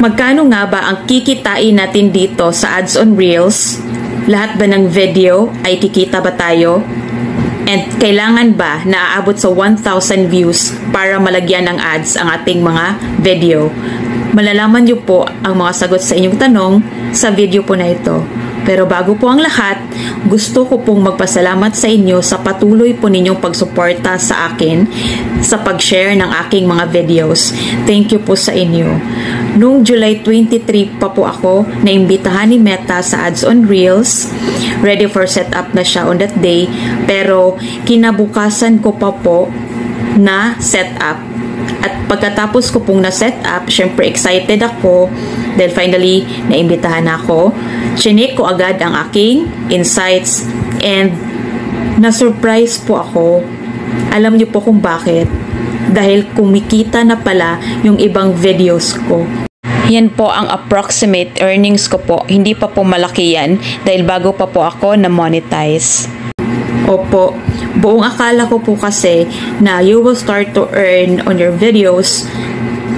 Magkano nga ba ang kikitain natin dito sa ads on Reels? Lahat ba ng video ay kikita ba tayo? And kailangan ba na aabot sa 1,000 views para malagyan ng ads ang ating mga video? Malalaman niyo po ang mga sagot sa inyong tanong sa video po na ito. Pero bago po ang lahat, gusto ko pong magpasalamat sa inyo sa patuloy po ninyong pagsuporta sa akin sa pag-share ng aking mga videos. Thank you po sa inyo. Noong July 23 pa po ako naimbitahan ni Meta sa Ads on Reels. Ready for setup na siya on that day. Pero kinabukasan ko pa po na setup. At pagkatapos ko pong na-set up, syempre excited ako dahil finally naimbitahan ako. Chinek ko agad ang aking insights and na-surprise po ako. Alam niyo po kung bakit? Dahil kumikita na pala yung ibang videos ko. Yan po ang approximate earnings ko po. Hindi pa po malaki yan dahil bago pa po ako na-monetize. Opo, buong akala ko po kasi na you will start to earn on your videos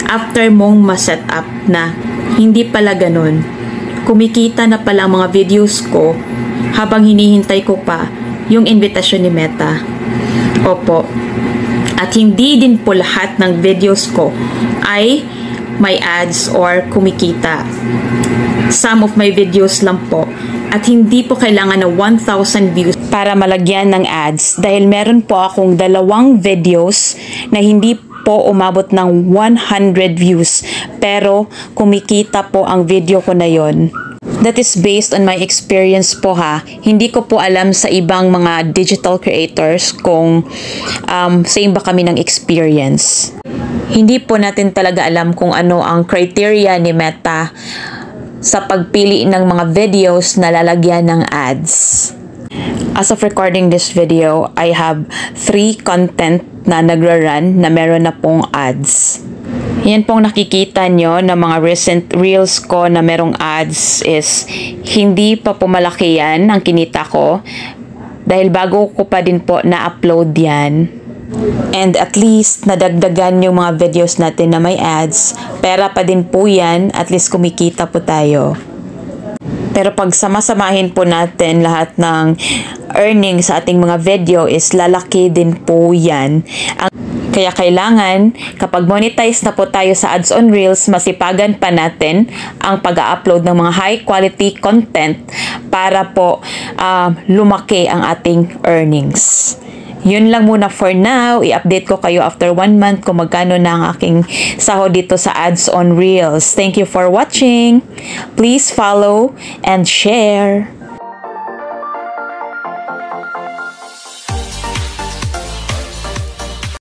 after mong ma-set up na. Hindi pala ganun. Kumikita na pala ang mga videos ko habang hinihintay ko pa yung invitation ni Meta. Opo. At hindi din po lahat ng videos ko ay may ads or kumikita. Some of my videos lang po. At hindi po kailangan ng 1,000 views para malagyan ng ads dahil meron po akong 2 videos na hindi po umabot ng 100 views pero kumikita po ang video ko na yon. That is based on my experience po ha. Hindi ko po alam sa ibang mga digital creators kung same ba kami ng experience. Hindi po natin talaga alam kung ano ang criteria ni Meta sa pagpili ng mga videos na lalagyan ng ads. As of recording this video, I have 3 content na nagra-run na meron na pong ads. Yan pong nakikita nyo na mga recent reels ko na merong ads is hindi pa po malaki yan ang kinita ko dahil bago ko pa din po na-upload yan. And at least nadagdagan yung mga videos natin na may ads. Pera pa din po yan, at least kumikita po tayo. Pero pag sama-samahin po natin lahat ng earnings sa ating mga video is lalaki din po yan. Kaya kailangan kapag monetize na po tayo sa Ads on Reels, masipagan pa natin ang pag-upload ng mga high quality content para po lumaki ang ating earnings. Yun lang muna for now. I-update ko kayo after 1 month kung magkano na ang aking sahod dito sa Ads on Reels. Thank you for watching. Please follow and share.